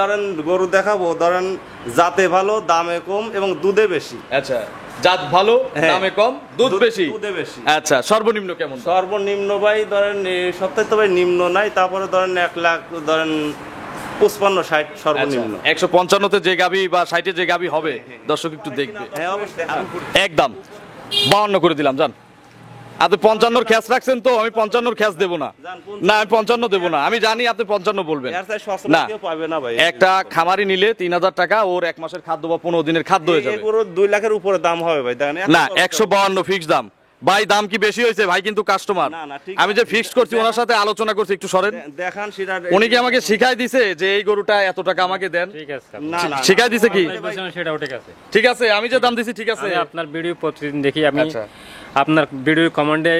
ধরেন গরু দেখাবো, ধরেন জাতে ভালো, দামে কম এবং দুধে বেশি। আচ্ছা, জাত ভালো, দামে কম, দুধ বেশি। দুধে বেশি। আচ্ছা, সর্বনিম্ন কেমন? সর্বনিম্ন ভাই ধরেন এই সপ্তাহে তো ভাই নিম্ন নাই, তারপরে ধরেন 1 লাখ, ধরেন 55-60 সর্বনিম্ন। 155-তে যে গাবি বা 60-এ যে গাবি হবে দর্শক একটু দেখবে। হ্যাঁ অবশ্যই। একদম 52 করে দিলাম, জান। আপনি 55-র খ্যাস রাখছেন তো, আমি 55-র খ্যাস দেবো না। না, আমি 55 দেবো না। আমি জানি আপনি 55 বলবেন না। একটা খামারি নিলে 3000 টাকা ওর 1 মাসের খাদ্য বা 15 দিনের খাদ্য হয়ে যাবে। 2 লাখের উপরে দাম হবে ভাই, দেখেন না 152 ফিক্স দাম। ভাই দাম কি বেশি হয়েছে? ভাই কিন্তু কাস্টমার, আমি যে ফিক্সড করছি ওনার সাথে আলোচনা করছি, একটু সরেন। দেখান সেটা। উনি কি আমাকে শিখাই দিছে যে এই গরুটা এত টাকা আমাকে দেন? ঠিক আছে, না না শিখাই দিছে কি? সেটাও ঠিক আছে। ঠিক আছে, আমি যে দাম দিছি ঠিক আছে। আমি আপনার ভিডিও প্রতিদিন দেখি, আমি আচ্ছা। আপনার ভিডিও কমেন্টে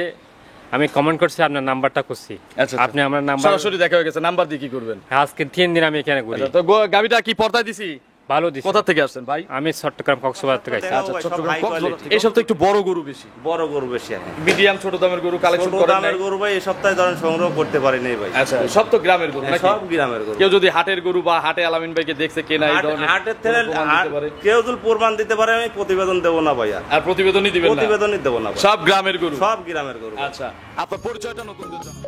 আমি কমেন্ট করছি, আপনার নাম্বারটা করছি। আচ্ছা, আপনি আমার নাম্বার সরাসরি দেখা হয়ে গেছে, নাম্বার দিয়ে কি করবেন? আজকে 3 দিন আমি এখানে ঘুরি। তো গাবিটা কি পর্দায় দিছি? ভালো দিছি। কোথা থেকে আসছেন ভাই? আমি চট্টগ্রাম কক্সবাজার থেকে আসছি। আচ্ছা, চট্টগ্রাম এই সপ্তাহে একটু বড় গরু বেশি, বড় গরু বেশি। মিডিয়াম ছোট দামের গরু কালেকশন ছোট করেন দামের নাই? গরু ভাই এই সপ্তাহে ধরেন সংগ্রহ করতে পারি নাই ভাই। আচ্ছা, সব তো গ্রামের গরু নাকি? সব গ্রামের গরু। কেউ যদি হাটের গরু বা হাটে আলামিন ভাইকে দেখছে কেনা এই ধরনের হাটের থেকে প্রমাণ দিতে পারে। কেউ যদি প্রমাণ দিতে পারে, আমি প্রতিবেদন দেবো না ভাইয়া। আর প্রতিবেদনই দিবেন না? প্রতিবেদনই দেবো না ভাই। সব গ্রামের গরু? সব গ্রামের গরু। আচ্ছা, আপনার পরিচয়টা নতুনদের জন্য।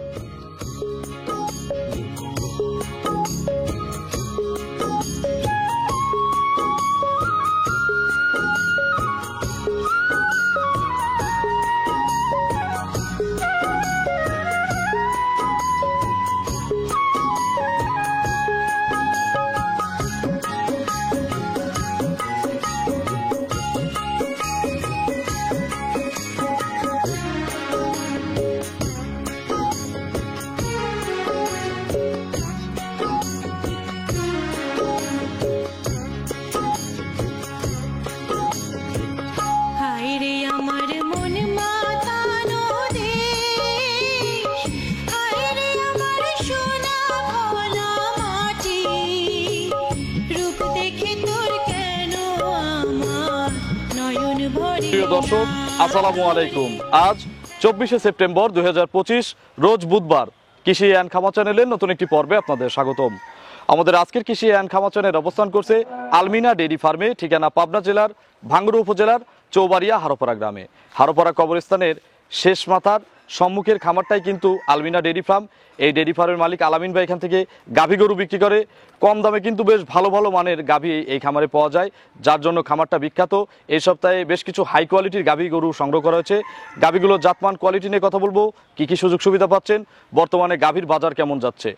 হায়রে আমার মন মাতানো দেশ, হায়রে আমার সোনা ভোলা মাটি, রূপ দেখে তোর কেন আমার নয়ন ভরে। প্রিয় দর্শক, আসসালামু আলাইকুম। আজ 24শে সেপ্টেম্বর 2025 রোজ বুধবার। কৃষি অ্যান্ড খামার চ্যানেলের নতুন একটি পর্বে আপনাদের স্বাগতম। আমাদের আজকের কৃষি অ্যান্ড খামার চ্যানেল অবস্থান করছে আলমিনা ডেইরি ফার্মে, ঠিকানা পাবনা জেলার ভাঙ্গুড়া উপজেলার চৌবাড়িয়া হারোপাড়া গ্রামে। হারোপাড়া কবরস্থানের শেষ মাথার সম্মুখের খামারটাই কিন্তু আলমিনা ডেইরি ফার্ম। এই ডেইরি ফার্মের মালিক আলামিন ভাই এখান থেকে গাভী গরু বিক্রি করে। কম দামে কিন্তু বেশ ভালো ভালো মানের গাভী এই খামারে পাওয়া যায়, যার জন্য খামারটা বিখ্যাত। এই সপ্তাহে বেশ কিছু হাই কোয়ালিটির গাভী গরু সংগ্রহ করা হয়েছে। গাভীগুলোর জাতমান কোয়ালিটি নিয়ে কথা বলবো, কি কি সুযোগ সুবিধা পাচ্ছেন, বর্তমানে গাভীর বাজার কেমন যাচ্ছে।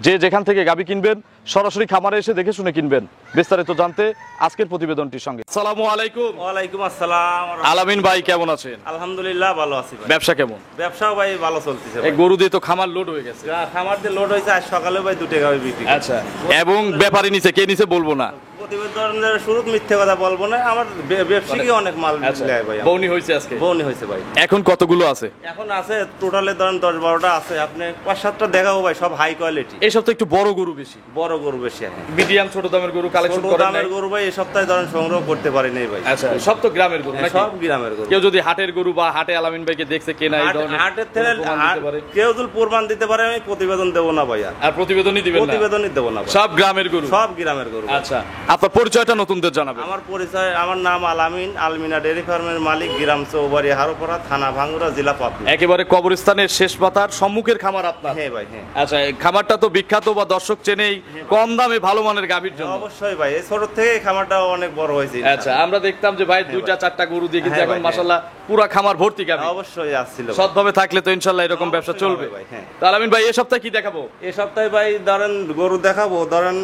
যে যেখান থেকে গাভী কিনবেন সরাসরি খামারে এসে দেখে শুনে কিনবেন। বিস্তারিত জানতে আজকের প্রতিবেদনটির সঙ্গে। আসসালামু আলাইকুম। ওয়ালাইকুম আসসালাম। আলামিন ভাই কেমন আছেন? আলহামদুলিল্লাহ ভালো আছি ভাই। ব্যবসা কেমন? ব্যবসাও ভাই ভালো চলতেছে এই গরু দিয়ে তো খামার লোড হয়ে গেছে। খামার দিয়ে লোড হয়েছে, আজ সকালে ভাই 2 টাকা বিক্রি। আচ্ছা, এবং ব্যাপারী নিচে, কে নিচে বলবো না। প্রতিবেদনের শুরু মিথ্যে কথা বলবো না, আমার ব্যবসায়ী অনেক মাল নেয় ভাই। বউনি হয়েছে আজকে? বউনি হয়েছে ভাই। এখন কতগুলো আছে? এখন আছে টোটালে ধরেন 10-12টা আছে। আপনি 5-7টা দেখাবো ভাই, সব হাই কোয়ালিটি। এই সপ্তাহে একটু বড় গরু বেশি, বড় গরু বেশি। এখন মিডিয়াম ছোট দামের গরু কালেকশন ছোট করেন দামের নাই? গরু ভাই এই সপ্তাহে ধরেন সংগ্রহ করতে পারি নাই ভাই। আচ্ছা, সব তো গ্রামের গরু নাকি? সব গ্রামের গরু। কেউ যদি হাটের গরু বা হাটে আলামিন ভাইকে দেখছে কেনা এই ধরনের হাটের থেকে প্রমাণ দিতে পারে। কেউ যদি প্রমাণ দিতে পারে, আমি প্রতিবেদন দেবো না ভাইয়া। আর প্রতিবেদনই দিবেন না? প্রতিবেদনই দেবো না ভাই। সব গ্রামের গরু? সব গ্রামের গরু। আচ্ছা, আপনার পরিচয়টা নতুনদের জানাবেন। আমার পরিচয়, আমার নাম আলামিন, আলমিনা ডেইরি ফার্মের মালিক, গ্রাম চৌবাড়িয়া হারোপাড়া, থানা ভাঙ্গুড়া, জেলা পাবনা। একেবারে কবরস্থানের শেষ পাতার সম্মুখের খামার আপনার? হ্যাঁ ভাই, হ্যাঁ। আচ্ছা, এই খামারটা তো বিখ্যাত বা দর্শক চেনেই কম দামে ভালো মানের গাভীর জন্য। অবশ্যই ভাই, এই ছোট থেকে এই খামারটা অনেক বড় হয়েছে। আচ্ছা, আমরা দেখতাম যে ভাই 2-4টা গরু দিয়ে কিন্তু হ্যাঁ এখন ভাই, মাশাআল্লাহ পুরা খামার ভর্তি গাভী। অবশ্যই আসছিল। সৎভাবে থাকলে তো ইনশাআল্লাহ এরকম ব্যবসা চলবে ভাই, হ্যাঁ। তো আলামিন ভাই এই সপ্তাহে কি দেখাবো? এই সপ্তাহে ভাই ধরেন গরু দেখাবো, ধরেন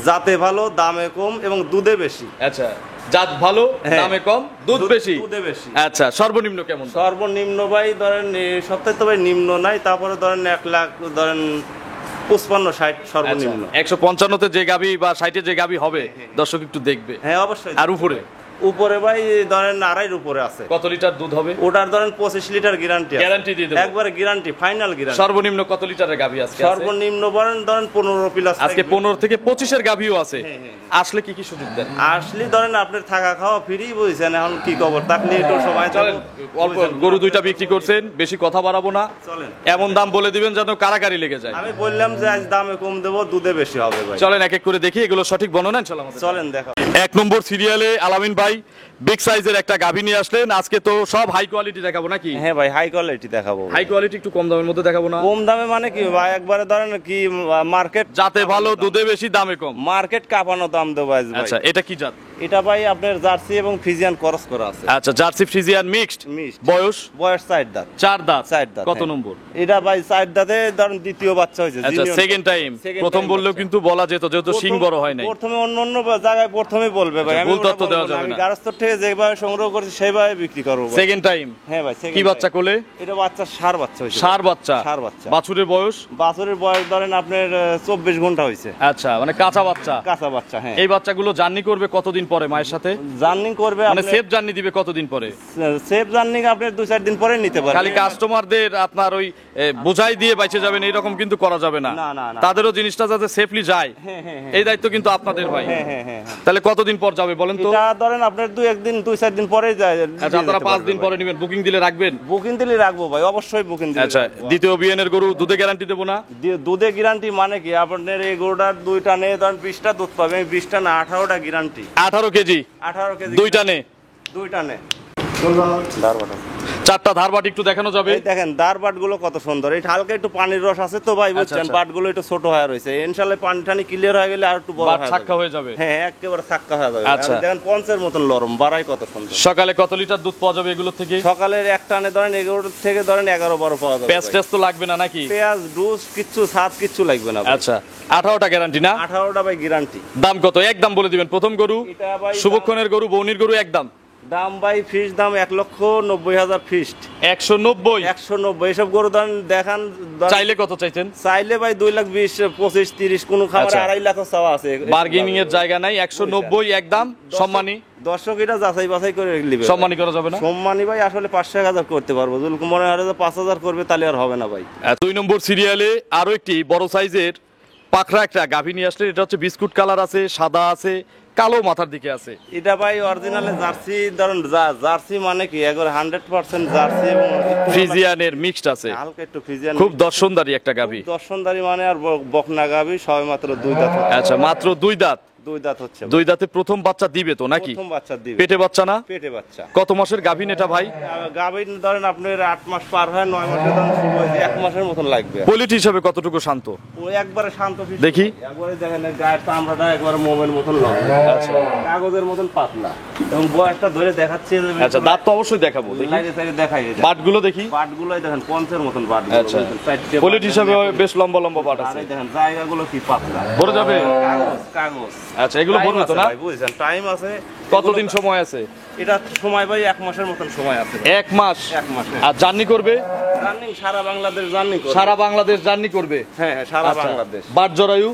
জাতে ভালো, দামে কম এবং দুধে বেশি। আচ্ছা, জাত ভালো, দামে কম, দুধ বেশি। দুধে বেশি। আচ্ছা, সর্বনিম্ন কেমন? সর্বনিম্ন ভাই ধরেন এই সপ্তাহে তো ভাই নিম্ন নাই, তারপরে ধরেন 1 লাখ, ধরেন 55-60 সর্বনিম্ন। 155-তে যে গাবি বা 60-এ যে গাবি হবে দর্শক একটু দেখবে। হ্যাঁ অবশ্যই। আর উপরে উপরে ভাই ধরেন আড়াইয়ের উপরে আছে। কত লিটার দুধ হবে? ওটার ধরেন 25 লিটার গ্যারান্টি। গ্যারান্টি দিয়ে দেবো একবারে গ্যারান্টি, ফাইনাল গ্যারান্টি। সর্বনিম্ন কত লিটারের গাভী আজকে আছে? সর্বনিম্ন ধরেন 15 প্লাস। আজকে 15 থেকে 25 এর গাভীও আছে। আসলে কি কি সুযোগ দেন? আসলে ধরেন আপনার থাকা খাওয়া ফ্রি, বুঝছেন। এখন কি খবর থাকলে একটু সময় চলেন, অল্প গরু দুইটা বিক্রি করছেন, বেশি কথা বাড়াবো না। চলেন, এমন দাম বলে দিবেন যেন কারাকারি লেগে যায়। আমি বললাম যে আজ দামে কম দেবো, দুধে বেশি হবে ভাই। চলেন এক এক করে দেখি এগুলো সঠিক বর্ণনা ইনশাআল্লাহ আমাদের। চলেন দেখা। 1 নম্বর সিরিয়ালে আলামিন ভাই বিগ সাইজের একটা গাভী নিয়ে আসলেন। আজকে তো সব হাই কোয়ালিটি দেখাবো নাকি? হ্যাঁ ভাই, হাই কোয়ালিটি দেখাবো। হাই কোয়ালিটি একটু কম দামের মধ্যে দেখাবো না? কম দামে মানে কি ভাই, একবারে ধরেন কি মার্কেট যাতে ভালো, দুধে বেশি, দামে কম। মার্কেট কাঁপানো দাম দেবো আজ ভাই। আচ্ছা, এটা কি জাত? এটা ভাই আপনার জার্সি এবং ফ্রিজিয়ান ক্রস করা আছে। আচ্ছা, জার্সি ফ্রিজিয়ান মিক্সড। Mixed। বয়স? বয়স 4 দাঁত। 4 দাঁত। 4 দাঁত। কত হ্যাঁ। নম্বর? এটা ভাই 4 দাঁতে ধরেন দ্বিতীয় বাচ্চা হয়েছে। আচ্ছা, Junior। Second time. Second প্রথম time বললেও বাচ্চা। কিন্তু বলা যেত, যেহেতু শিং বড় হয় নাই। প্রথমে অন্য জায়গায় প্রথমে বলবে ভাই। আচ্ছা, আমি ভুল ওটা তথ্য দেওয়া বলবো না। যাবে আমি না। গারস্থর থেকে যেভাবে সংগ্রহ করছি সেভাবে বিক্রি করবো ভাই। Second time. হ্যাঁ ভাই, second কি বাচ্চা time। কোলে? এটা বাচ্চা ষাঁড় বাচ্চা হয়েছে। ষাঁড় বাচ্চা। ষাঁড় বাচ্চা। বাছুরের বয়স? বাছুরের বয়স ধরেন আপনার 24 ঘন্টা হয়েছে। আচ্ছা, মানে কাঁচা বাচ্চা। কাঁচা বাচ্চা, হ্যাঁ। এই বাচ্চাগুলো জার্নি করবে কতদিন পরে মায়ের সাথে? জার্নি করবে মানে সেফ জার্নি দিবে কতদিন পরে? সেফ জার্নি আপনার 2-4 দিন পরে নিতে পারবেন। খালি কাস্টমারদের আপনার ওই বোঝাই দিয়ে বাইচে যাবেন এইরকম কিন্তু করা যাবে না। না, না, না। তাদেরও জিনিসটা যাতে সেফলি যায়, হ্যাঁ, হ্যাঁ, হ্যাঁ। এই দায়িত্ব কিন্তু আপনাদের ভাই। হ্যাঁ, হ্যাঁ, হ্যাঁ, হ্যাঁ। তাহলে কতদিন পর যাবে বলেন তো? এটা ধরেন আপনার 2-4 দিন পরে যায়। আচ্ছা, আপনারা 5 দিন পরে নেবেন, বুকিং দিলে রাখবেন? বুকিং দিলে রাখবো ভাই, অবশ্যই বুকিং দিলে আচ্ছা, রাখবো। দ্বিতীয় বিএনের গরু দুধে গ্যারান্টি দেবো না? দুধে গ্যারান্টি মানে কি, আপনার এই গরুটার 2টা নিয়ে ধরেন 20টা দুধ পাবে। আমি 20টা না 18টা গ্যারান্টি। 18 KG 18 KG. 2টা নে? 2টা নে। 4টা ধারবাট একটু দেখানো যাবে? এই দেখেন দার বাট গুলো কত সুন্দর। এই হালকা একটু পানির রস আছে তো ভাই, বুঝছেন। আচ্ছা। বাট গুলো একটু ছোট হয়ে রয়েছে। ইনশাআল্লাহ পানি টানি ক্লিয়ার হয়ে গেলে আর একটু বড় বাট হয়ে ছাক্কা যাবে। হয়ে যাবে? হ্যাঁ, একেবারে ছাক্কা হয়ে যাবে। আচ্ছা। আর দেখেন পঞ্চের মতন নরম, বাড়াই কত সুন্দর। সকালে কত লিটার দুধ পাওয়া যাবে এগুলো থেকে? সকালের এক টানে ধরেন 11 থেকে ধরেন 11-12 পাওয়া যাবে। পেঁয়াজ টেস্ট তো লাগবে না নাকি? পেঁয়াজ ডুস কিচ্ছু স্বাদ কিচ্ছু লাগবে না ভাই। আচ্ছা, 18টা গ্যারান্টি না? 18টা ভাই গ্যারান্টি। দাম কত? একদম বলে দিবেন। প্রথম গরু এটা ভাই শুভক্ষণের গরু, বৌনির গরু, একদম দাম ভাই ফিস দাম 1,90,000 ফিস্ট। 190। 190 এসব গরু দাম দেখান। চাইলে কত চাইছেন? চাইলে ভাই 2,20,000, 25, 30, কোন খাবারে আচ্ছা। 2.5 লাখ চাওয়া আছে। বার্গেনিং এর জায়গা নাই। 190 একদম। সম্মানী? দর্শক এটা যাচাই বাছাই করে নিবে। সম্মানী করা যাবে না? সম্মানী ভাই আসলে 5-1,000 করতে পারবো। যদি মনে হয় যে 5,000 করবে তাহলে আর হবে না ভাই। 2 নম্বর সিরিয়ালে আরো একটি বড় সাইজের পাখরা একটা গাভী নিয়ে আসলে। এটা হচ্ছে বিস্কুট কালার আছে, সাদা আছে, কালো মাথার দিকে আছে। এটা ভাই অরিজিনালে জার্সি ধরেন। জার্সি মানে কি একবার 100% জার্সি এবং ফ্রিজিয়ানের মিক্সড আছে। হালকা একটু ফ্রিজিয়ান। খুব দর্শনদারি একটা গাভী। দর্শনদারি মানে আর বকনা গাভী, সবে মাত্র 2 দাঁত হচ্ছে। আচ্ছা, মাত্র 2 দাঁত। 2 দাঁত হচ্ছে। 2 দাঁতে প্রথম বাচ্চা দিবে তো নাকি? প্রথম বাচ্চা দিবে। পেটে বাচ্চা না? পেটে বাচ্চা। কত মাসের গাভীন এটা ভাই? গাভীর ধরেন আপনার 8 মাস পার হয়, 9 মাসে ধরেন শুরু হয়েছে, 1 মাসের মতন লাগবে। কোয়ালিটি হিসাবে কতটুকু শান্ত? ও একবারে শান্ত শিষ্ট। দেখি। একবারে দেখেন এর গায়ের চামড়াটা একবারে মোমের মতন লম্বা। আচ্ছা। কাগজের মতন পাতলা এবং বয়সটা ধরে দেখাচ্ছে। আচ্ছা, দাঁত তো অবশ্যই দেখাবো। দেখি লাইনে সাইডে দেখাই। বাটগুলো দেখি। বাটগুলোই দেখেন পঞ্চের মতন বাট। আচ্ছা, কোয়ালিটি হিসাবে বেশ লম্বা লম্বা বাট আর আছে। এই দেখেন জায়গাগুলো কি পাতলা। ভরে যাবে? কাগজ। আচ্ছা, এগুলো Time ভরবে তো আছে না? ভাই, বুঝছেন টাইম আছে। কতদিন সময় আছে? এটা সময় ভাই 1 মাসের মতন সময় আছে। 1 মাস। 1 মাস। আর জার্নি করবে? রানিং সারা বাংলাদেশ জার্নি করে। সারা বাংলাদেশ জার্নি করবে? হ্যাঁ, হ্যাঁ, সারা আচ্ছা, বাংলাদেশ। বাট জরায়ু?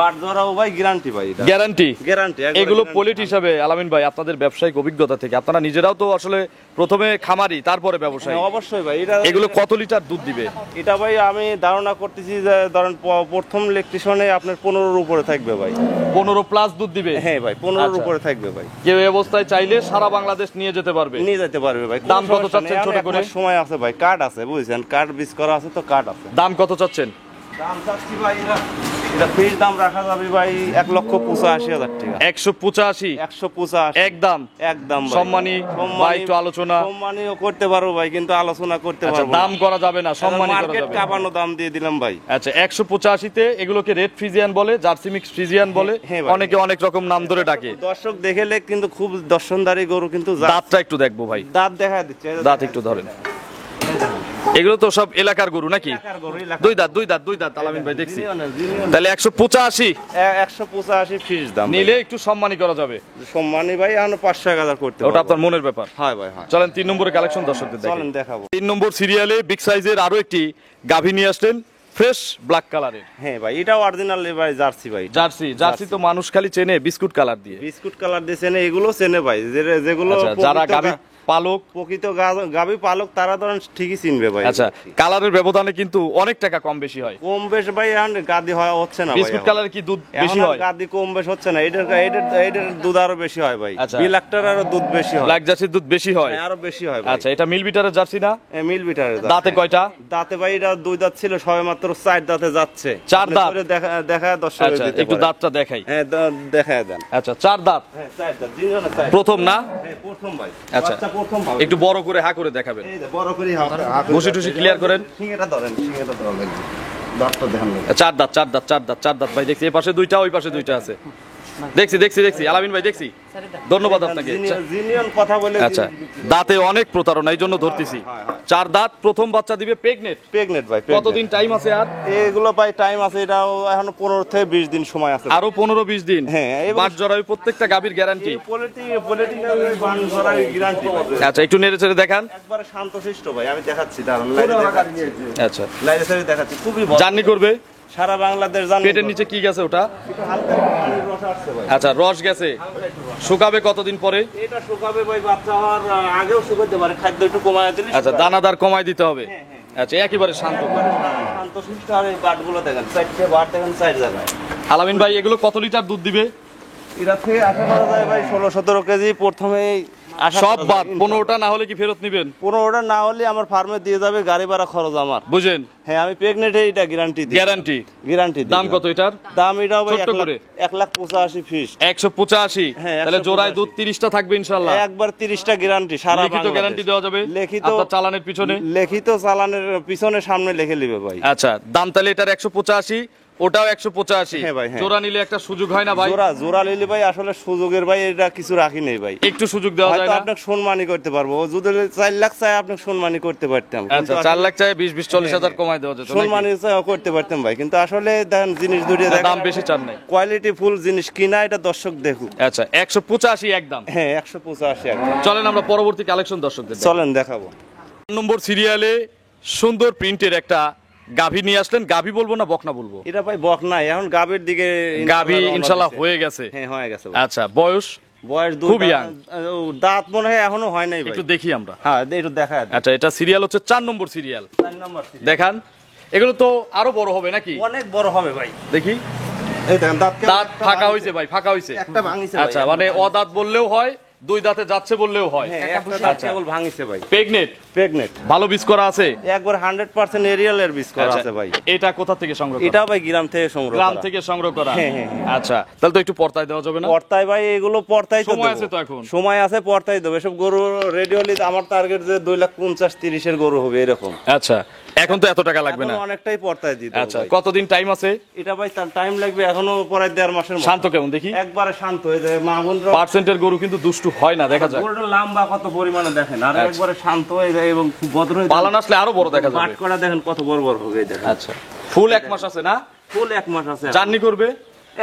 বাট ধরাও ভাই গ্যারান্টি ভাই। এটা গ্যারান্টি? গ্যারান্টি। এগুলো পলিট হিসাবে আলামিন ভাই আপনাদের ব্যবসায়িক অভিজ্ঞতা থেকে, আপনারা নিজেরাও তো আসলে প্রথমে খামারি তারপরে ব্যবসায়ী, অবশ্যই ভাই। এটা এগুলো কত লিটার দুধ দিবে? এটা ভাই আমি ধারণা করতেছি যে ধরেন প্রথম ইলেকট্রিশনে আপনার 15-র উপরে থাকবে ভাই। 15 প্লাস দুধ দিবে? হ্যাঁ ভাই, 15-র আচ্ছা। উপরে থাকবে ভাই। কেউ এই অবস্থায় চাইলে সারা বাংলাদেশ নিয়ে যেতে পারবে? নিয়ে যেতে পারবে ভাই। দাম কত চাচ্ছেন ছোট করে? সময় আছে ভাই, কার্ড আছে, বুঝছেন। কার্ড বিস করা আছে তো, কার্ড আছে। দাম কত চাচ্ছেন? দাম চাচ্ছি ভাই, এটা ফিক্স দাম রাখা যাবে ভাই 1,85,000 টাকা। 185? 185 একদম? একদম ভাই। সম্মানী বা একটু আলোচনা? সম্মানীও করতে পারবো ভাই, কিন্তু আলোচনা করতে আচ্ছা, পারবো না। দাম করা যাবে না, সম্মানী করা মার্কেট যাবে। কাঁপানো দাম দিয়ে দিলাম ভাই। আচ্ছা, 185-তে এগুলোকে রেড ফ্রিজিয়ান বলে, জার্সি মিক্স ফ্রিজিয়ান বলে, হ্যাঁ ভাই। অনেকে অনেক রকম নাম ধরে ডাকে। দর্শক দেখেলে কিন্তু খুব দর্শনদারি গরু, কিন্তু দাঁতটা একটু দেখবো ভাই। দাঁত দেখা দিচ্ছে। দাঁত একটু ধরেন। এগুলো তো সব এলাকার গরু নাকি? এলাকার গরু, এলাকার। 2 দাঁত আলামিন ভাই দেখছি। জিনিয়র। তাহলে 185 185 ফিক্স দাম নিলে একটু সম্মানী করা যাবে। সম্মানী ভাই এখন 500-1,000 করতে ওটা পারবো। আপনার মনের ব্যাপার। হয় ভাই, হয়। চলেন 3 নম্বরের কালেকশন দর্শকদের দেখেন। চলেন দেখাবো। 3 নম্বর সিরিয়ালে বিগ সাইজের আরো একটি গাভী নিয়ে আসলেন। ফ্রেশ ব্ল্যাক কালারের। হ্যাঁ ভাই, এটা অরিজিনাল ভাই জার্সি ভাই। জার্সি জার্সি তো মানুষ খালি চেনে বিস্কুট কালার দিয়ে। বিস্কুট কালার দিয়ে চেনে, এগুলো চেনে ভাই, যেগুলো আচ্ছা, যারা প্রকৃত গাভী পালক, প্রকৃত গাভী পালক তারা ধরেন ঠিকই চিনবে ভাই। আচ্ছা, কালারের ব্যবধানে কিন্তু অনেক টাকা কম বেশি হয়। কম বেশ ভাই এখন গাদি হয় হচ্ছে না ভাই। বিস্কুট কালারে কি দুধ বেশি এখন আর হয়? গাদি কম বেশ হচ্ছে না, এটার দুধ আরো বেশি হয় ভাই। আচ্ছা। বিলাকটার আরো দুধ বেশি হয়। ব্ল্যাক জার্সির দুধ বেশি হয়। হ্যাঁ, আরো বেশি হয় ভাই। আচ্ছা, এটা মিল বিটারের জার্সি না? মিল বিটারের দাঁতে কয়টা? দাঁতে ভাই এটা 2 দাঁত ছিল, সবে মাত্র 4 দাঁতে যাচ্ছে। 4 দাঁত? আপনি দেখা দর্শক আচ্ছা, একটু দাঁতটা দেখাই। হ্যাঁ, দেখায় দেন। আচ্ছা, 4 দাঁত। হ্যাঁ, 4 দাঁত, জিনিসটা 4। প্রথম না? হ্যাঁ, প্রথম ভাই। আচ্ছা, বাচ্চা প্রথম ভাই। একটু বড় করে হা করে দেখাবেন। এই যে বড় করে ঘষে টুসে ক্লিয়ার করেন। সিংহেটা ধরেন, সিংহেটা ধরেন লাগবে। দাঁতটা দেখেন লাগবে। 4 দাঁত 4 দাঁত 4 দাঁত 4 দাঁত ভাই, দেখছি এই পাশে 2টা, ওই পাশে 2টা আছে। দেখছি আলামিন ভাই, দেখছি। ধন্যবাদ আপনাকে। জিনিয়ন কথা বলে। আচ্ছা, দাঁতে অনেক প্রতারণা, এই জন্য ধরতেছি। 4 দাঁত, প্রথম বাচ্চা দিবে, প্রেগনেন্ট। প্রেগনেন্ট ভাই। কতদিন টাইম আছে আর? এগুলো ভাই টাইম আছে, এটাও এখন 15 থেকে 20 দিন সময় আছে। আরো 15-20 দিন। হ্যাঁ, বাট জরায়ু প্রত্যেকটা গাভীর গ্যারান্টি। পলিটিক্যাল বান ধরার গ্যারান্টি আছে। আচ্ছা, একটু নেড়ে চেড়ে দেখান। একবারে শান্তশিষ্ট ভাই, আমি দেখাচ্ছি দাঁড়ান, লাইভে দেখাচ্ছি। আচ্ছা, লাইভে সারি দেখাচ্ছি, খুবই ভালো। জার্নি করবে। সারা বাংলাদেশ জানেন। পেটের নিচে কি গেছে ওটা? একটু হালকা পানির রস আসছে ভাই। আচ্ছা, রস গেছে। শুকাবে কতদিন পরে? এটা শুকাবে ভাই, বাচ্চা হওয়ার আগেও শুকাতে পারে, খাদ্য একটু কমায় দিলে। আচ্ছা, দানাদার কমাই দিতে হবে। আচ্ছা, একেবারে শান্ত। শান্তশিষ্ট। আর এই বাটগুলো দেখেন, 4টে বাট দেখেন 4 জায়গায়। আলামিন ভাই, এগুলো কত লিটার দুধ দিবে? এরা থেকে আশা করা যায় ভাই 16-17 কেজি প্রথমেই। সব বাদ 15টা না হলে কি ফেরত নিবেন? 15টা না হলে আমার ফার্মে দিয়ে যাবে, গাড়ি ভাড়া খরচ আমার। বুঝেন? হ্যাঁ, আমি প্রেগনেন্ট, এটা গ্যারান্টি দিই। গ্যারান্টি দাম কত এটার? দাম এটাও ভাই ছোট্ট করে 1,85,000 ফিস। 185। হ্যাঁ, তাহলে 185 জোড়ায় দুধ 30টা থাকবে ইনশাআল্লাহ। একবার 30টা গ্যারান্টি সারা লিখিত বাংলাদেশ। গ্যারান্টি দেওয়া যাবে লিখিত আপনার চালানের পিছনে। লিখিত চালানের পিছনে সামনে লিখে নেবে ভাই। আচ্ছা, দাম তাহলে এটার 185, ওটাও 185। হ্যাঁ ভাই, হ্যাঁ। জোড়া নিলে একটা সুযোগ হয় না ভাই? জোড়া নিলে ভাই আসলে সুযোগের ভাই এটা কিছু রাখি নেই ভাই। একটু সুযোগ দেওয়া যায় হয়তো না? আপনাকে সম্মানই করতে পারবো, ও যদি 4 লাখ চাই আপনাকে সম্মানই করতে পারতাম। আচ্ছা, 4 লাখ চাই 20-40 হাজার কমাই দেওয়া যেত নাকি? সম্মানই চাই করতে পারতাম ভাই, কিন্তু আসলে দেখেন জিনিস দুটো দেখেন, দাম বেশি চান নাই। কোয়ালিটি ফুল জিনিস কিনা, এটা দর্শক দেখুক। আচ্ছা, 185 একদম। হ্যাঁ, 185 একদম। চলেন আমরা পরবর্তী কালেকশন দর্শকদের দেখাই। চলেন দেখাবো। 4 নম্বর সিরিয়ালে সুন্দর প্রিন্টের একটা গাভী নিয়ে আসলেন। গাভী বলবো না বকনা বলবো? এটা ভাই বক নাই, এখন গাবের দিকে গাভী রওনা ইনশাআল্লাহ দিছে। হয়ে গেছে। হ্যাঁ, হয়ে গেছে ভাই। আচ্ছা, বয়স? বয়স খুব 2 young। দাঁত মনে হয় এখনো হয় নাই ভাই। একটু দেখি আমরা। হ্যাঁ, একটু দেখা যায়। আচ্ছা, এটা সিরিয়াল হচ্ছে 4 নম্বর সিরিয়াল। 4 নাম্বার দেখান। এগুলো তো আরো বড় হবে নাকি? অনেক বড় হবে ভাই। দেখি। এই দেখেন দাঁত ফাঁকা হইছে ভাই, ফাঁকা হইছে। একটা ভাঙিছে ভাই। আচ্ছা, মানে অদাঁত বললেও হয়, 2 দাঁতে যাচ্ছে বললেও হয়। হ্যাঁ, একটা দাঁত কেবল ভাঙিছে ভাই। প্রেগনেন্ট। ভালো বীজ করা আছে? একবার 100% এরিয়ালের বীজ করা আচ্ছা, আছে ভাই। এটা কোথা থেকে সংগ্রহ করা? এটা ভাই গ্রাম থেকে সংগ্রহ গ্রাম করা। থেকে সংগ্রহ করা। হ্যাঁ, হ্যাঁ, হ্যাঁ। আচ্ছা, তাহলে তো একটু পর্তায় দেওয়া যাবে না? পর্তায় ভাই, এগুলো পর্তায় তো সময় দেবো। আছে তো এখন? সময় আছে, পর্তায় দেবো। এসব গরু রেডি হলে আমার টার্গেট যে 2,50,30 এর গরু হবে এরকম। আচ্ছা, এখন তো এত টাকা লাগবে না। এখন অনেকটাই পর্তায় দিতে আচ্ছা, কতদিন টাইম আছে? এটা ভাই তার টাইম লাগবে, এখনো প্রায় 1.5 মাসের মতো। শান্ত কেমন দেখি? একবারে শান্ত হয়ে যায় মা বোনরা। পার্সেন্টের গরু কিন্তু দুষ্টু হয় না, দেখা যায়। গরুটা লম্বা কত পরিমাণে দেখেন, আর আচ্ছা। একবারে শান্ত হয়ে যায় এবং খুব ভদ্র হয়ে যায়। পালান আসলে আরো বড় দেখা বাট যাবে। করা দেখেন কত বড় বড় হবে এই দেখেন। আচ্ছা, ফুল 1 মাস আছে না? ফুল 1 মাস আছে। জার্নি করবে?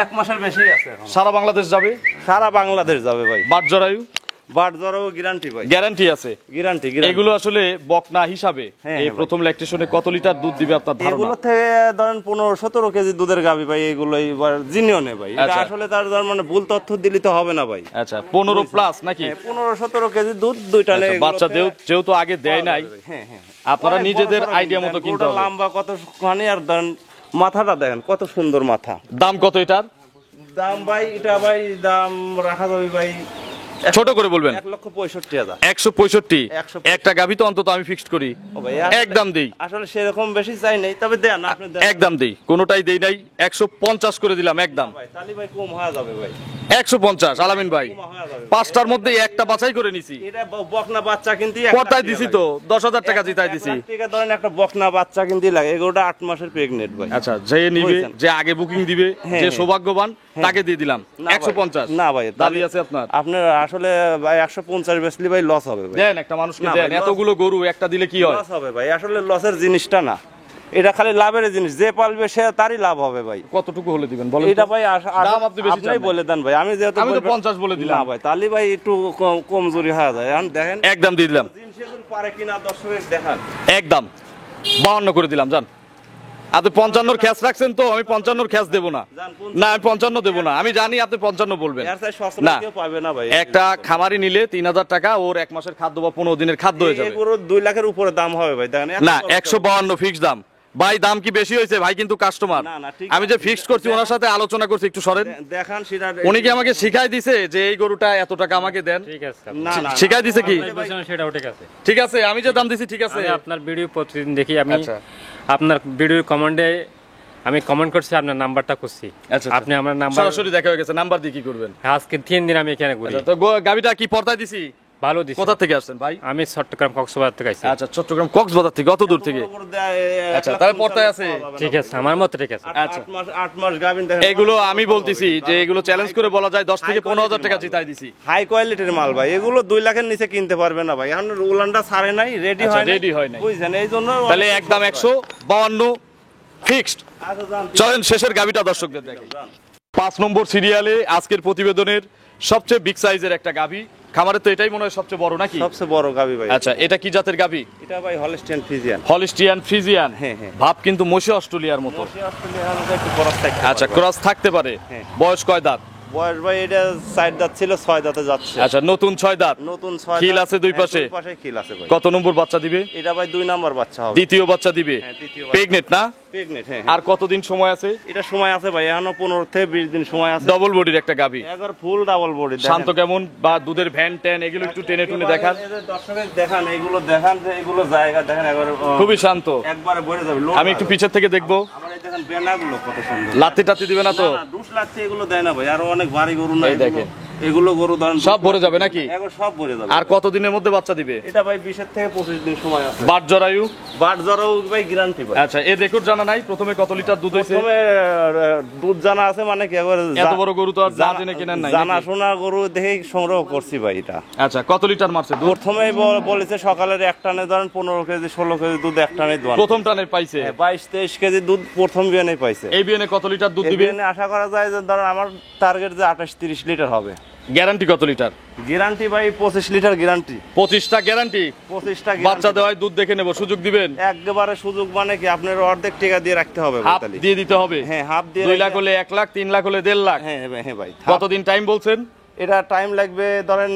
1 মাসের বেশি আছে এখন। সারা বাংলাদেশ যাবে? সারা বাংলাদেশ যাবে ভাই। বাট জরায়ু? বাট জরাও গ্যারান্টি ভাই। গ্যারান্টি আছে? গ্যারান্টি। এগুলো আসলে বকনা হিসাবে হ্যাঁ, এই হ্যাঁ প্রথম ল্যাকটেশনে কত লিটার দুধ দিবে আপনার ধারণা? এগুলো থেকে ধরেন 15-17 কেজি দুধের গাবি ভাই, এগুলো এবার জিনিয়নে ভাই। এটা আচ্ছা। আসলে তার মানে ভুল তথ্য দিলে তো হবে না ভাই। আচ্ছা, 15 প্লাস নাকি? 15-17 কেজি দুধ, দুইটা আচ্ছা, বাচ্চা যেহেতু আগে দেয় নাই, হ্যাঁ, হ্যাঁ। আপনারা অনেক নিজেদের বড় সড়ো আইডিয়া মতো দেখেন, কিনতে গরুটা হবে। লম্বা কত খানি, আর ধরেন মাথাটা দেখেন কত সুন্দর মাথা। দাম কত এটার? দাম ভাই, এটা ভাই দাম রাখা যাবে ভাই ছোট করে বলবেন। 1,65,000। 165। 165 একটা গাভী তো অন্তত আমি ফিক্সড করি। ও ভাই, একদম দেই। আসলে সেরকম বেশি চাই নাই, তবে দেন আপনি দেন একদম দেই, কোনোটাই দেই নাই। 150 করে দিলাম একদম। ভাই, তাহলে ভাই কম হয়ে যাবে ভাই। 150 আলামিন ভাই। 5টার মধ্যে একটা বাছাই করে নিছি। এটা বকনা বাচ্চা কিনতে পর্দায় দিছি তো 10,000 টাকা জিতাই দিছি। ঠিক আছে, ধরেন একটা বকনা বাচ্চা কিনতে লাগে, এগুলোটা 8 মাসের প্রেগনেন্ট ভাই। আচ্ছা, যে নিবে, বুঝছেন? যে আগে বুকিং দিবে, হ্যাঁ, যে হ্যাঁ। সৌভাগ্যবান তাকে দিয়ে দিলাম না ভাই, 150। না ভাই, দাবি আছে আপনার? আপনার আসলে ভাই 150 বেচলে ভাই লস হবে ভাই। দেন একটা মানুষকে না দেন, ভাই, এতগুলো গরু একটা দিলে কি হয়? লস হবে ভাই, আসলে লসের জিনিসটা না, এটা খালি লাভের জিনিস। যে পালবে সে তারই লাভ হবে ভাই। কতটুকু হলে দিবেন বলেন? এটা ভাই দাম আপনি বেশি চান আপনি না। বলে দেন ভাই, আমি যেহেতু আমি তো বলবো- 50 বলে দিলাম। না ভাই, তাহলে ভাই একটু কমজোরি হয়ে যায়। এখন দেখেন একদম দিয়ে দিলাম। জিনিস এগুলো পারে কিনা দর্শক দেখান। একদম 52 করে দিলাম, জান। আপনি 55 খ্যাচ রাখছেন তো, আমি 55 খ্যাচ দেবো না। যান, না আমি 55 দেবো না, আমি জানি আপনি 55 বলবেন। এর চাই সস্তা না কেউ পাবে না ভাই। একটা খামারি নিলে 3000 টাকা ওর এক মাসের খাদ্য বা 15 দিনের খাদ্য হয়ে যাবে। এগুলো 2 লাখের উপরে দাম হবে ভাই, দেখেন না 152 ফিক্স দাম ভাই, দাম কি বেশি হয়েছে ভাই? কিন্তু কাস্টমার না, না, ঠিক আমি যে আছে। ফিক্সড করছি ওনার সাথে আলোচনা করছি, একটু সরেন। দেখান সেটা। উনি কি আমাকে শিখাই দিছে যে এই গরুটা এত টাকা আমাকে দেন? ঠিক আছে, না না শিখাই দিছে কি? আপনি বলছেন সেটাও ঠিক আছে। ঠিক আছে, আমি যে দাম দিছি ঠিক আছে। আমি আপনার ভিডিও প্রতিদিন দেখি, আমি আচ্ছা। আপনার ভিডিওর কমেন্টে আমি কমেন্ট করছি, আপনার নাম্বারটা খুঁজছি। আচ্ছা, আপনি আমার নাম্বার, সরাসরি দেখা হয়ে গেছে, নাম্বার দিয়ে কি করবেন? আজকে 3 দিন আমি এখানে ঘুরি। আচ্ছা, তো গাবিটা কি পর্দায় দিছি? ভালো দিছি। কোথা থেকে আসছেন ভাই? আমি চট্টগ্রাম কক্সবাজার থেকে আইছি। আচ্ছা, চট্টগ্রাম কক্সবাজার থেকে, অত দূর থেকে। আচ্ছা, তাহলে পর্দায় আছে। ঠিক আছে, আমার মতো ঠিক আছে। আচ্ছা। 8 মাস গাবিন দেখেন। এগুলো আমি বলতেছি যে এগুলো চ্যালেঞ্জ করে বলা যায় 10 থেকে 15,000 টাকা জিতাই দিছি। হাই কোয়ালিটির মাল ভাই, এগুলো 2 লাখের নিচে কিনতে পারবে না ভাই। এখন উলানটা ছাড়ে নাই, রেডি আচ্ছা, হয় না, ready হয় নাই। বুঝছেন, এই জন্য তাহলে একদম 152 ফিক্সড। আচ্ছা, যান, চলেন শেষের গাবিটা দর্শকদের দেখাই। 5 নম্বর সিরিয়ালে আজকের প্রতিবেদনের সবচেয়ে বিগ সাইজের একটা গাবি। খামারে তো এটাই মনে হয় সবচেয়ে বড় নাকি? সবচেয়ে বড় গাবি ভাই। আচ্ছা, এটা কি জাতের গাবি? এটা ভাই হলস্টিয়ান ফ্রিজিয়ান। Holstein Friesian. হ্যাঁ, হ্যাঁ। ভাব কিন্তু মশি অস্ট্রেলিয়ার মতো। অস্ট্রেলিয়ার মধ্যে একটু ক্রস থাকতে আচ্ছা, পারে। ক্রস থাকতে পারে। হ্যাঁ। বয়স কয় দাঁত? বয়স ভাই এটা 4 দাঁত ছিল, 6 দাঁতে যাচ্ছে। আচ্ছা, নতুন 6 দাঁত। নতুন 6 খিল দাঁত। আছে দুই হ্যাঁ, পাশে? দুই পাশে খিল আছে ভাই। কত নম্বর বাচ্চা দিবে? এটা ভাই 2 নাম্বার বাচ্চা হবে। দ্বিতীয় বাচ্চা দিবে। হ্যাঁ, দ্বিতীয় বাচ্চা। প্রেগনেন্ট না? প্রেগনেন্ট, হ্যাঁ। আর কতদিন সময় আছে? এটা সময় আছে ভাই, এখনো 15 থেকে 20 দিন সময় আছে। ডবল বডির একটা গাবি। একবার ফুল ডাবল বডি। শান্ত কেমন বা দুধের ভ্যান ট্যান এগুলো একটু টেনে টুনে দেখান। দর্শকের দেখান, এইগুলো দেখান যে এগুলো জায়গা দেখেন একবারে খুবই শান্ত। একবারে ভরে যাবে। আমি একটু পিছের থেকে দেখবো। আমার এই দেখেন বেনাগুলো কত সুন্দর। লাত্তি টাত্তি দিবে না তো? না, দুষ লাগছে এগুলো দেয় না ভাই, আরো অনেক ভারী গরু না এই এগুলো। দেখেন। এগুলো গরু ধরেন সব ভরে যাবে নাকি? একবার সব ভরে যাবে। আর কতদিনের মধ্যে বাচ্চা দিবে? এটা ভাই 20 থেকে 25 দিন সময় আছে। বাট জরায়ু? বাট জরাও ভাই গ্যারান্টি ভাই। আচ্ছা, এর রেকর্ড জানা নাই প্রথমে কত লিটার দুধ হয়েছে? প্রথমে দুধ জানা আছে, মানে কি একবার এত বড় গরু তো আর না জেনে কেনেন নাই জানা নাকি? শোনা গরু দেখে সংগ্রহ করছি ভাই এটা। আচ্ছা, কত লিটার মারছে দুধ? প্রথমে বলেছে সকালের এক টানে ধরেন 15 কেজি 16 কেজি দুধ এক টানে দোয়ান। প্রথম টানে পাইছে। 22-23 কেজি দুধ প্রথম বিয়ানে পাইছে। এই বিয়ানে কত লিটার দুধ এই দিবে? বিয়ানে আশা করা যায় যে ধরেন আমার টার্গেট যে 28-30 লিটার হবে। গ্যারান্টি কত লিটার? গ্যারান্টি ভাই 25 লিটার গ্যারান্টি। 25টা গ্যারান্টি। 25টা বাচ্চা দেওয়ায় দুধ দেখে নেব, সুযোগ দিবেন? একবারে সুযোগ, মানে কি আপনার অর্ধেক টাকা দিয়ে রাখতে হবে হাফ তাহলে। দিয়ে দিতে হবে। হ্যাঁ, হাফ দিয়ে 2 লাখ হলে 1 লাখ, 3 লাখ হলে 1.5 লাখ। হ্যাঁ হ্যাঁ ভাই। কতদিন টাইম বলছেন? এটা টাইম লাগবে ধরেন,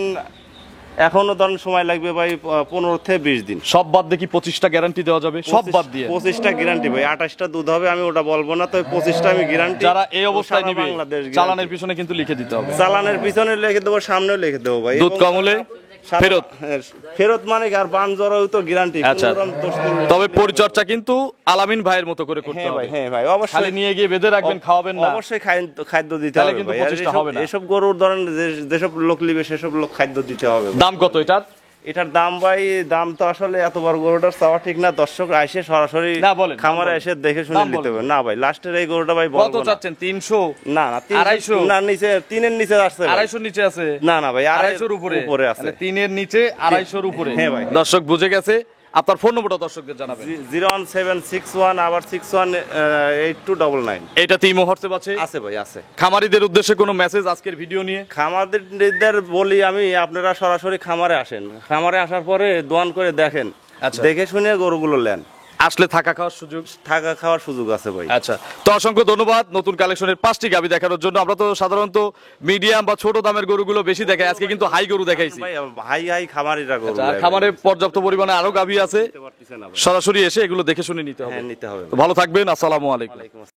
এখনো ধরেন সময় লাগবে ভাই 15 থেকে 20 দিন। সব বাদ দিয়ে কি 25টা গ্যারান্টি দেওয়া যাবে? সব বাদ দিয়ে 25টা গ্যারান্টি ভাই। 28টা দুধ হবে আমি ওটা বলবো না, তো 25টা আমি গ্যারান্টি। যারা এই অবস্থায় নিবে চালানের পিছনে কিন্তু লিখে দিতে হবে। চালানের পিছনে লিখে দেবো, সামনেও লিখে দেবো ভাই। দুধ কম হলে ফেরত। হ্যাঁ, ফেরত মানে কি আর বান জরাও তো গ্যারান্টি। আচ্ছা, তবে পরিচর্যা কিন্তু আলামিন ভাইয়ের মতো করে করতে হ্যাঁ হবে। ভাই, হ্যাঁ ভাই, খালি অবশ্যই নিয়ে গিয়ে বেঁধে রাখবেন, খাওয়াবেন না। অবশ্যই খাদ্য দিতে তাহলে হবে কিন্তু ভাই। আর 25টা হবে না। এসব গরুর ধরেন যেসব লোক নিবে সেসব লোক খাদ্য দিতে হবে ভাই। দাম কত এটার? এটার দাম ভাই, দাম তো আসলে এত বড় গরুটার চাওয়া ঠিক না। দর্শক এসে সরাসরি না, বলেন, খামারে দাম এসে দেখে শুনে দাম নিতে বলেন। হবে। না ভাই, লাস্টের এই গরুটা ভাই কত বলবো না। চাচ্ছেন? 300? না না, 250? না, নিচে 3-এর নিচে আসছে ভাই। 250 নিচে আছে? না না ভাই, 250 উপরে উপরে আছে। 3-এর নিচে 250 উপরে। হ্যাঁ ভাই। দর্শক বুঝে গেছে। আপনার ফোন নম্বরটা দর্শকদের জানাবেন। 01761 আবার 618299 এটা তিমো হোয়াটসঅ্যাপ আছে? আছে ভাই, আছে। খামারিদের উদ্দেশ্যে কোনো মেসেজ আজকের ভিডিও নিয়ে? খামারদের বলি আমি, আপনারা সরাসরি খামারে আসেন। খামারে আসার পরে দোয়ান করে দেখেন, আচ্ছা। দেখে শুনে গরুগুলো নেন। আসলে থাকা খাওয়ার সুযোগ? থাকা খাওয়ার সুযোগ আছে ভাই। আচ্ছা, তো অসংখ্য ধন্যবাদ নতুন কালেকশনের 5টি গাবি দেখানোর জন্য। আমরা তো সাধারণত মিডিয়াম বা ছোট দামের গরুগুলো বেশি দেখাই, আজকে কিন্তু হাই গরু দেখাইছি। ভাই হাই খামারিরা গরু আর খামারে পর্যাপ্ত পরিমাণে আরো গাবি আছে, নিতে পারতেছে না ভাই। সরাসরি এসে এগুলো দেখে শুনে নিতে হবে। হ্যাঁ, নিতে হবে। তো ভালো থাকবেন, আসসালামু আলাইকুম। ওয়ালাইকুম আসসালাম।